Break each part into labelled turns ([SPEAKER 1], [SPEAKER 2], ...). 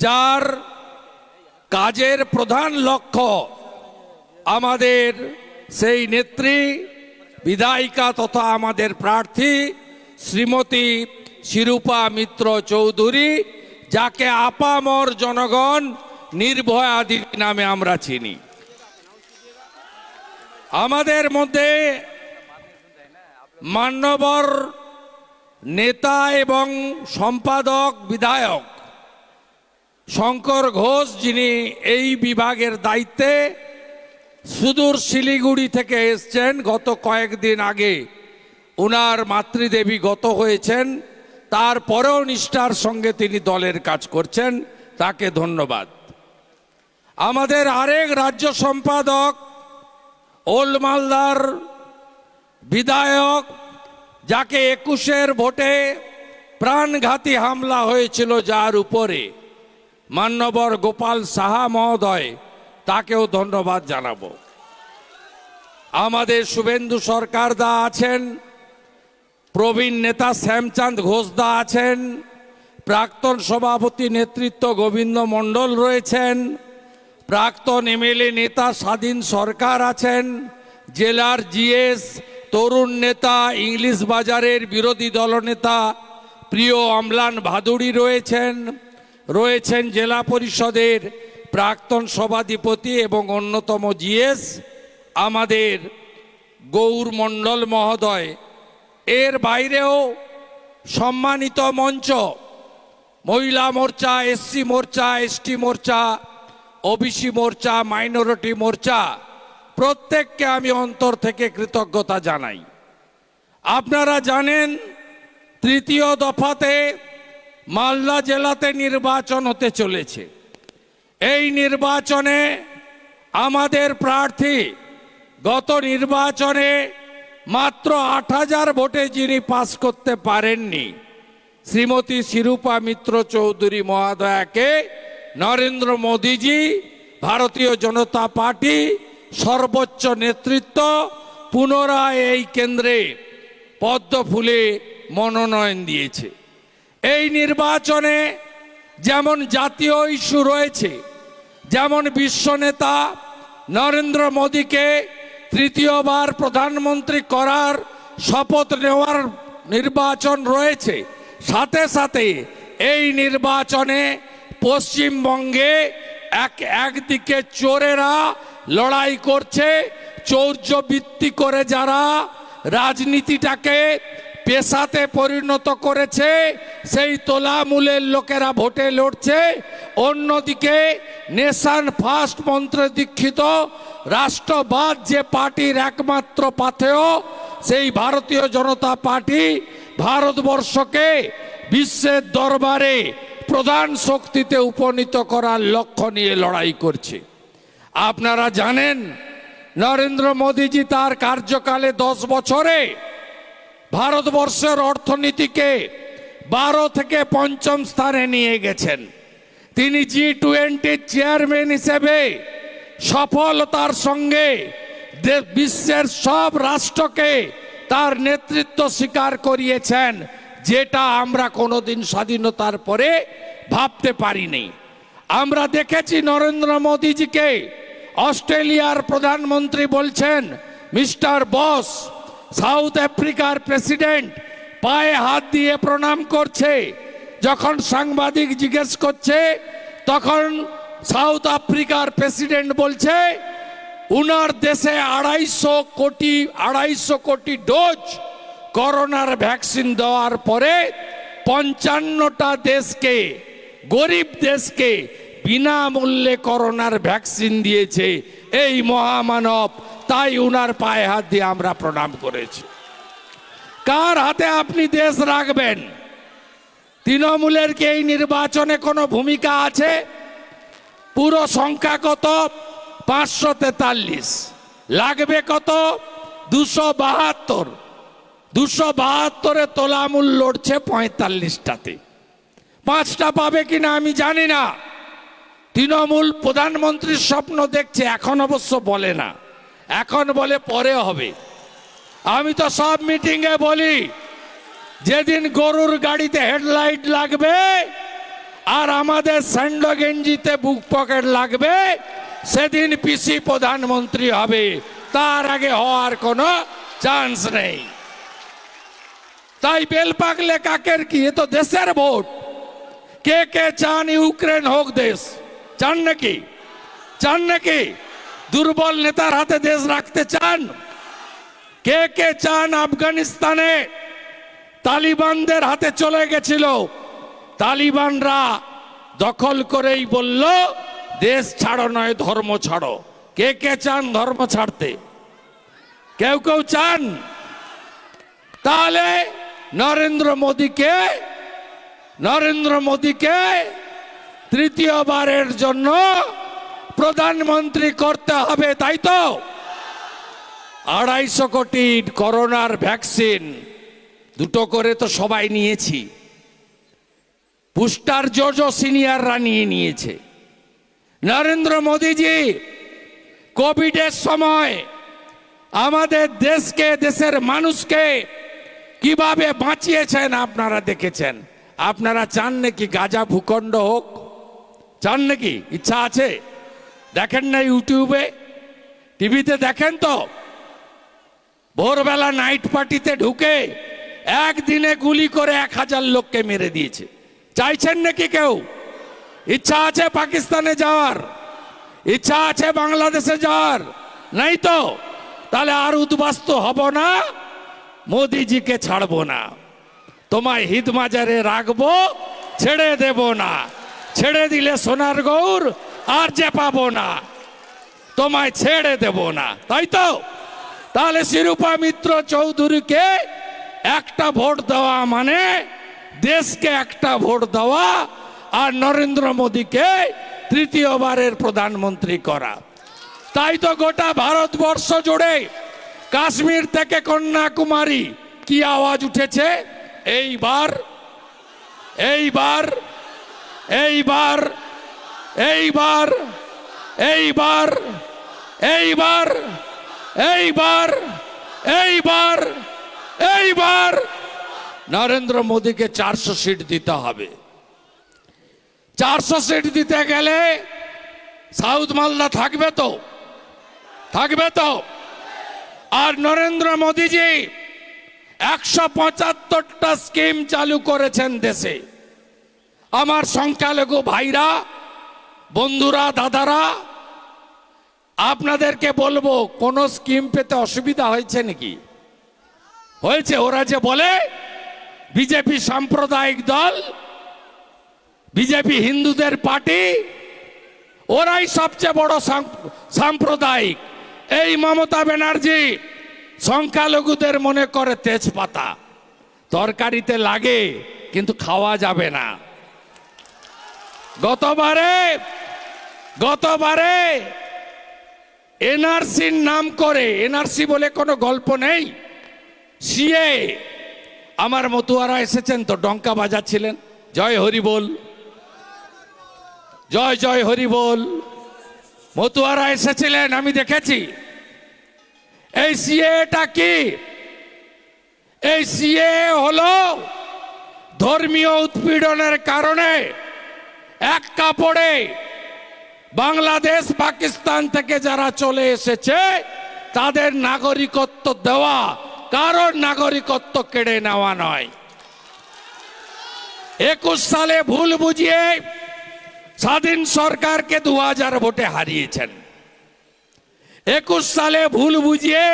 [SPEAKER 1] যার কাজের প্রধান লক্ষ্য আমাদের সেই নেত্রী বিধায়িকা তথা আমাদের প্রার্থী শ্রীমতী শিরূপা মিত্র চৌধুরী, যাকে আপামর জনগণ নির্ভয়া দিদি নামে আমরা চিনি। আমাদের মধ্যে মান্যবর নেতা এবং সম্পাদক বিধায়ক শঙ্কর ঘোষ, যিনি এই বিভাগের দায়িত্বে সুদূর শিলিগুড়ি থেকে এসছেন। গত কয়েকদিন আগে ওনার মাতৃদেবী গত হয়েছেন, তারপরেও নিষ্ঠার সঙ্গে তিনি দলের কাজ করছেন, তাকে ধন্যবাদ। আমাদের আরেক রাজ্য সম্পাদক ওল্ড মালদার বিধায়ক, যাকে 21-এর ভোটে প্রাণঘাতী হামলা হয়েছিল যার উপরে, মান্যবর গোপাল সাহা মহোদয়, তাকেও ধন্যবাদ জানাবো। আমাদের শুভেন্দু সরকার দা আছেন, প্রবীণ নেতা শ্যামচাঁদ ঘোষ দা আছেন, প্রাক্তন সভাপতি নেতৃত্ব গোবিন্দ মণ্ডল রয়েছেন, প্রাক্তন এমএলএ নেতা স্বাধীন সরকার আছেন, জেলার জিএস তরুণ নেতা ইংলিশ বাজারের বিরোধী দলনেতা প্রিয় অম্লান ভাদুড়ি রয়েছেন জেলা পরিষদের প্রাক্তন সভাধিপতি এবং অন্যতম জিএস আমাদের গৌর মণ্ডল মহোদয়। এর বাইরেও সম্মানিত মঞ্চ, মহিলা মোর্চা, এসসি মোর্চা, এসটি মোর্চা, ওবিসি মোর্চা, মাইনরিটি মোর্চা, প্রত্যেককে আমি অন্তর থেকে কৃতজ্ঞতা জানাই। আপনারা জানেন, তৃতীয় দফাতে মালদা জেলাতে নির্বাচন হতে চলেছে। এই নির্বাচনে আমাদের প্রার্থী গত নির্বাচনে মাত্র 8,000 ভোটে যিনি পাস করতে পারেননি, শ্রীমতী শিরূপা মিত্র চৌধুরী মহোদয়াকে নরেন্দ্র মোদীজি, ভারতীয় জনতা পার্টি সর্বোচ্চ নেতৃত্ব পুনরায় এই কেন্দ্রে পদ্ম ফুলে মনোনয়ন দিয়েছে। এই নির্বাচনে যেমন জাতীয় ইস্যু রয়েছে, যেমন বিশ্বনেতা নরেন্দ্র মোদীকে তৃতীয়বার প্রধানমন্ত্রী করার শপথ নেওয়ার নির্বাচন রয়েছে, সাথে সাথে এই নির্বাচনে পশ্চিমবঙ্গে একদিকে চোরেরা লড়াই করছে, চৌর্যবৃত্তি করে যারা রাজনীতিটাকে পেশাতে পরিণত করেছে, সেই তোলামূলের লোকেরা ভোটে লড়ছে। অন্যদিকে নেশন ফার্স্ট মন্ত্রে দীক্ষিত রাষ্ট্রবাদ যে পার্টির একমাত্র পাথেয়, সেই ভারতীয় জনতা পার্টি ভারতবর্ষকে বিশ্বের দরবারে প্রধান শক্তিতে উপনীত করার লক্ষ্য নিয়ে লড়াই করছে। আপনারা জানেন, নরেন্দ্র মোদীজি তার কার্যকালে 10 বছরে ভারতবর্ষের অর্থনীতিকে 12 থেকে 5ম স্থানে নিয়ে গেছেন। তিনি G20 চেয়ারম্যান হিসেবে সফলতার সঙ্গে বিশ্বের সব রাষ্ট্রকে তার নেতৃত্ব স্বীকার করিয়েছেন, যেটা আমরা কোনোদিন স্বাধীনতার পরে ভাবতে পারিনি। আমরা দেখেছি নরেন্দ্র মোদীজিকে অস্ট্রেলিয়ার প্রধানমন্ত্রী বলছেন মিস্টার বস, সাউথ আফ্রিকার প্রেসিডেন্ট পায়ে হাত দিয়ে প্রণাম করছে। যখন সাংবাদিক জিজ্ঞেস করছে, তখন সাউথ আফ্রিকার প্রেসিডেন্ট বলছে উনার দেশে 250 কোটি ডোজ করোনার ভ্যাকসিন দেওয়ার পরে 55টা দেশকে, গরিব দেশকে বিনামূল্যে করোনার ভ্যাকসিন দিয়েছে এই মহামানব। তাই উনার পায়ে হাত দিয়ে আমরা প্রণাম করেছি। কার হাতে আপনি দেশ রাখবেন? তৃণমূলের কি এই নির্বাচনে কোনো ভূমিকা আছে? পুরো সংখ্যা কত? 543। লাগবে কত? 272। 272-এ তোলামূল লড়ছে 45টাতে। 5টা পাবে কিনা আমি জানি না। তৃণমূল প্রধানমন্ত্রীর স্বপ্ন দেখছে, এখন অবশ্য বলে না, এখন বলে পরে হবে। আমি তো সব মিটিংয়ে বলি, যেদিন গরুর গাড়িতে হেডলাইট লাগবে আর আমাদের স্যান্ডো গেঞ্জিতে বুক পকেট লাগবে, সেদিন পিসি প্রধানমন্ত্রী হবে, তার আগে হওয়ার কোনো চান্স নেই। তাই বেল পাকলে কাকের কি, এ তো দেশের ভোট। কে কে চান ইউক্রেন হোক দেশ? চান নাকি? চান নাকি দুর্বল নেতার হাতে দেশ রাখতে চান? কে কে চান আফগানিস্তানে তালিবানদের হাতে চলে গেছিল, তালিবানরা দখল করেই বলল দেশ ছাড়ো নয় ধর্ম ছাড়ো? কে কে চান ধর্ম ছাড়তে? কেউ কেউ চান? তাহলে নরেন্দ্র মোদীকে তৃতীয়বারের জন্য প্রধানমন্ত্রী করতে হবে, তাই তো? 250 কোটি করোনার ভ্যাকসিন, 2 করে তো সবাই নিয়েছি। বুস্টার ডোজও সিনিয়ররা নিয়েছে। নরেন্দ্র মোদীজি কোভিডের সময় আমাদের দেশকে, দেশের মানুষকে কিভাবে বাঁচিয়েছেন আপনারা দেখেছেন। আপনারা চান নাকি গাজা ভূখণ্ড হোক? চান নাকি? ইচ্ছা আছে? দেখেন না ইউটিউবে, টিভিতে দেখেন তো? ভোরবেলা নাইট পার্টিতে ঢুকে একদিনে গুলি করে 1000 লোককে মেরে দিয়েছে। চাইছেন নাকি কেউ? ইচ্ছা আছে পাকিস্তানে যাওয়ার? ইচ্ছা আছে বাংলাদেশে যাওয়ার? নাই তো? তাহলে আর উদ্বাস্তু হব না, মোদিজিকে ছাড়বো না। তোমায় হিদমাজারে রাখবো, ছেড়ে দেব না। ছেড়ে দিলে সোনার গৌর আর যে পাবো না, তোমায় ছেড়ে দেব না, তাই তো? তাহলে শিরূপা মিত্র চৌধুরীকে একটা ভোট দেওয়া মানে দেশকে একটা ভোট দেওয়া, আর নরেন্দ্র মোদীকে তৃতীয়বারের প্রধানমন্ত্রী করা। তাই তো গোটা ভারতবর্ষ জুড়ে কাশ্মীর থেকে কন্যাকুমারী কি আওয়াজ উঠেছে? এইবার এইবার এইবার এইবার এইবার এইবার এইবার এইবার এইবার নরেন্দ্র মোদীকে 400 সিট দিতে হবে। 400 সিট দিতে গেলে সাউথ মালদা থাকবে তো? থাকবে তো? আর নরেন্দ্র মোদীজি 175টা স্কিম চালু করেছেন দেশে। আমার সংখ্যালঘু ভাইরা, বন্ধুরা, দাদারা, আপনাদেরকে বলবো, কোন স্কিম পেতে অসুবিধা হয়েছে নাকি? হয়েছে? ওরা যে বলে বিজেপি সাম্প্রদায়িক দল, বিজেপি হিন্দুদের পার্টি, ওরাই সবচেয়ে বড় সাম্প্রদায়িক। এই মমতা ব্যানার্জি সংখ্যালঘুদের মনে করে তেজপাতা, তরকারিতে লাগে কিন্তু খাওয়া যাবে না। গতবারে এনআরসির নাম করে, এনআরসি বলে কোনো গল্প নেই, সিএ, আমার মতুয়ারা এসেছেন তো, ডঙ্কা বাজাচ্ছিলেন, জয় হরি বল, জয় জয় হরি বল, মতুয়ারা এসেছিলেন, আমি দেখেছি। এই সিএটা কি? এই সিএ হলো ধর্মীয় উৎপীড়নের কারণে এক কাপড়ে বাংলাদেশ, পাকিস্তান থেকে যারা চলে এসেছে তাদের নাগরিকত্ব দেওয়া, কারোর নাগরিকত্ব কেড়ে নেওয়া নয়। 21 সালে ভুল বুঝিয়ে স্বাধীন সরকারকে 2000 ভোটে হারিয়েছেন। 21 সালে ভুল বুঝিয়ে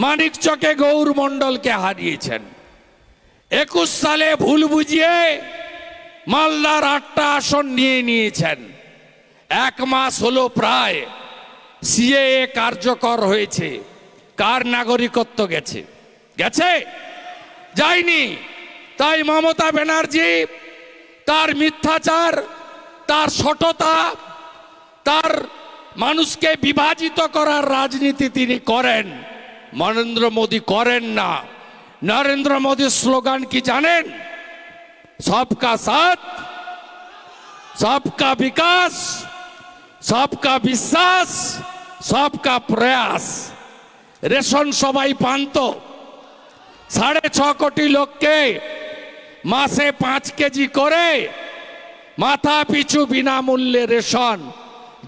[SPEAKER 1] মানিকচকে গৌর মণ্ডলকে হারিয়েছেন। 21 সালে ভুল বুঝিয়ে মালদার 8টা আসন নিয়েছেন। 1 মাস হলো প্রায় সিএএ কার্যকর হয়েছে, কার নাগরিকত্ব গেছে? গেছে? যায়নি। তাই মমতা ব্যানার্জি তার মিথ্যাচার, তার সততা, তার মানুষকে বিভাজিত করার রাজনীতি তিনি করেন, নরেন্দ্র মোদী করেন না। নরেন্দ্র মোদীর স্লোগান কি জানেন? সবকা সাথ, সবকা বিকাশ, সবকা বিশ্বাস, সবকা প্রয়াস। রেশন সবাই পান তো? 6.5 কোটি লোককে মাসে 5 কেজি করে মাথা পিছু বিনামূল্যে রেশন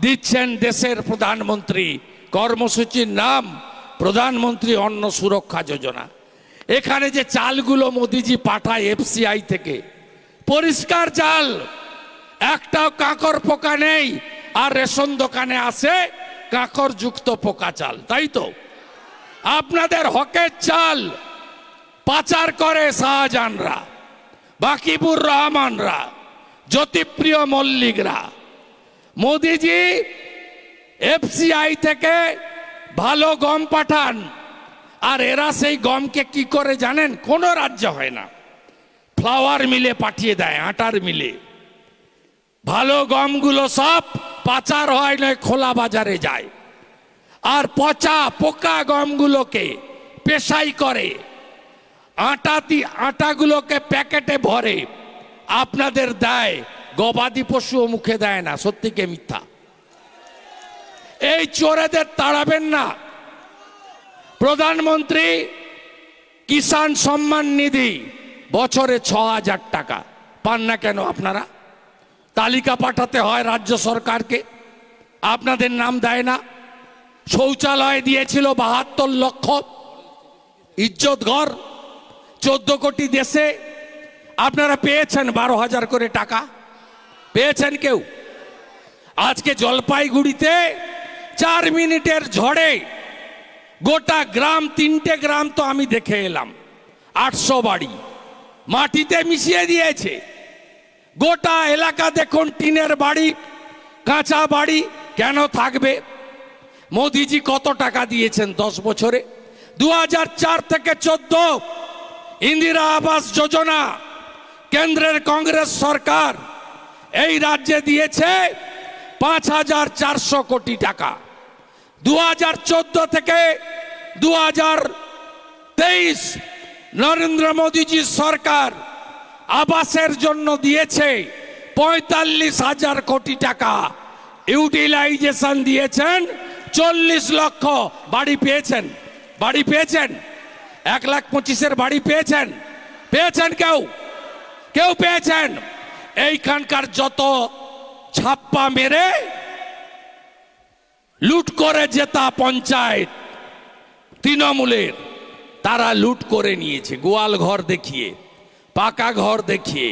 [SPEAKER 1] দিচ্ছেন দেশের প্রধানমন্ত্রী। কর্মসূচির নাম প্রধানমন্ত্রী অন্ন সুরক্ষা যোজনা। এখানে যে চালগুলো মোদিজি পাঠায় এফসিআই থেকে, পরিষ্কার চাল, একটাও কাঁকর পোকা নেই। আর রেশন দোকানে আসে কাঁকর যুক্ত পোকা চাল, তাই তো? আপনাদের হকের চাল পাচার করে শাহজাহানরা, বাকিবুর রহমানরা, জ্যোতিপ্রিয় মল্লিকরা। মোদিজি এফসিআই থেকে ভালো গম পাঠান, আর এরা সেই গমকে কি করে জানেন? কোনো রাজ্য হয় না, ফ্লাওয়ার মিলে পাঠিয়ে দেয়, আটার মিলে। ভালো গমগুলো সব পাচার হয়, নয় খোলা বাজারে যায়। আর পচা পোকা গমগুলোকে পেশাই করে, আটাগুলোকে প্যাকেটে ভরে আপনাদের দেয়। গবাদি পশুও মুখে দেয় না। সত্যি কে মিথ্যা? এই চোরেদের তাড়াবেন না। প্রধানমন্ত্রী কিষাণ সম্মান নিধি বছরে ৬,০০০ টাকা পান না কেন আপনারা? তালিকা পাঠাতে হয় রাজ্য সরকারকে, আপনাদের নাম দেয় না। শৌচালয় দিয়েছিল ৭২ লক্ষ, ইজ্জত ঘর ১৪ কোটি দেশে, আপনারা পেয়েছেন ১২,০০০ করে টাকা? পেয়েছেন কেউ? আজকে জলপাইগুড়িতে ৪ মিনিটের ঝড়ে গোটা গ্রাম, ৩টে গ্রাম তো আমি দেখে এলাম, ৮০০ বাড়ি মাটিতে মিশিয়ে দিয়েছে। গোটা এলাকা দেখুন টিনের বাড়ি, কাঁচা বাড়ি। কেন থাকবে? মোদিজি কত টাকা দিয়েছেন 10 বছরে? ২০০৪ থেকে ১৪ ইন্দিরা আবাস যোজনা কেন্দ্রের কংগ্রেস সরকার এই রাজ্যে দিয়েছে ৫,৪০০ কোটি টাকা। ২০১৪ থেকে ২০২৩ নরেন্দ্র মোদীজি সরকার আবাসের জন্য দিয়েছে ৪৫,০০০ কোটি টাকা। ইউটিলাইজেশন দিয়েছেন ৪০ লক্ষ। বাড়ি পেয়েছেন? বাড়ি পেয়েছেন? ১,২৫,০০০ বাড়ি পেয়েছেন? পেয়েছেন কেউ? কেউ পেয়েছেন? এইখানকার যত ছাপ্পা মেরে লুট করে জেতা পঞ্চায়েত তৃণমূলের, তারা লুট করে নিয়েছে। গোয়াল ঘর দেখিয়ে, পাকা ঘর দেখিয়ে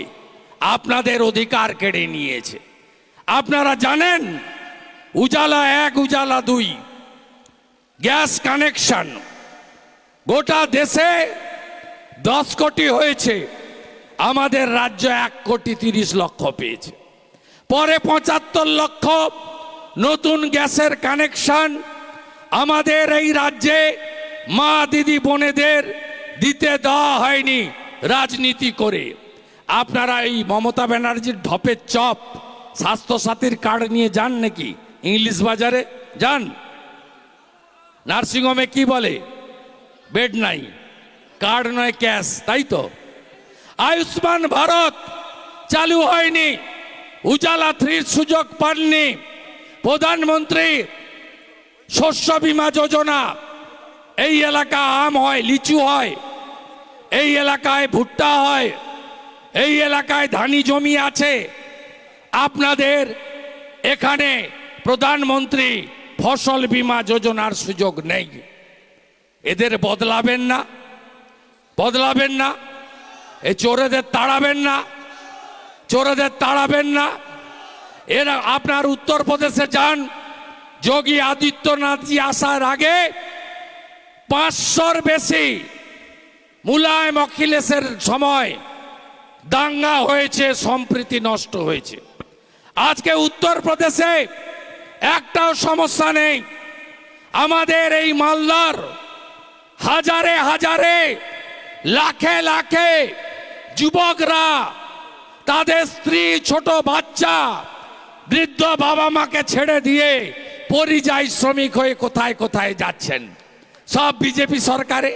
[SPEAKER 1] আপনাদের অধিকার কেড়ে নিয়েছে। আপনারা জানেন উজালা ১, উজালা ২ গ্যাস কানেকশন গোটা দেশে ১০ কোটি হয়েছে, আমাদের রাজ্য ১,৩০,০০,০০০ পেয়েছে। পরে ৭৫ লক্ষ নতুন গ্যাসের কানেকশন আমাদের এই রাজ্যে মা দিদি বোনেদের দিতে দেওয়া হয়নি রাজনীতি করে। আপনারা এই মমতা ব্যানার্জির ঢপের চপ স্বাস্থ্যসাথীর কার্ড নিয়ে যান নাকি? ইংলিশ বাজারে যান, নার্সিংহোমে কি বলে? বেড নাই, কার্ড নয় ক্যাশ, তাই তো? আয়ুষ্মান ভারত চালু হয়নি, উজালা 3 সুযোগ পাননি। প্রধানমন্ত্রী শস্য বীমা যোজনা, এই এলাকা আম হয়, লিচু হয়, এই এলাকায় ভুট্টা হয়, এই এলাকায় ধানি জমি আছে। আপনাদের এখানে প্রধানমন্ত্রী ফসল বীমা যোজনার সুযোগ নেই। এদের বদলাবেন না, বদলাবেন না। এই চোরেদের তাড়াবেন না, চোরেদের তাড়াবেন না। এরা আপনার উত্তরপ্রদেশে যান, যোগী আদিত্যনাথজি আসার আগে ৫০০-র বেশি মুলায়ম অখিলেশের সময় দাঙ্গা হয়েছে, সম্প্রীতি নষ্ট হয়েছে। আজকে উত্তরপ্রদেশে একটাও সমস্যা নেই। আমাদের এই মালদার হাজারে হাজারে লাখে লাখে যুবকরা তাদের স্ত্রী, ছোট বাচ্চা, বৃদ্ধ বাবা মাকে ছেড়ে দিয়ে পরিযায়ী শ্রমিক হয়ে কোথায় কোথায় যাচ্ছেন। সব বিজেপি সরকারে।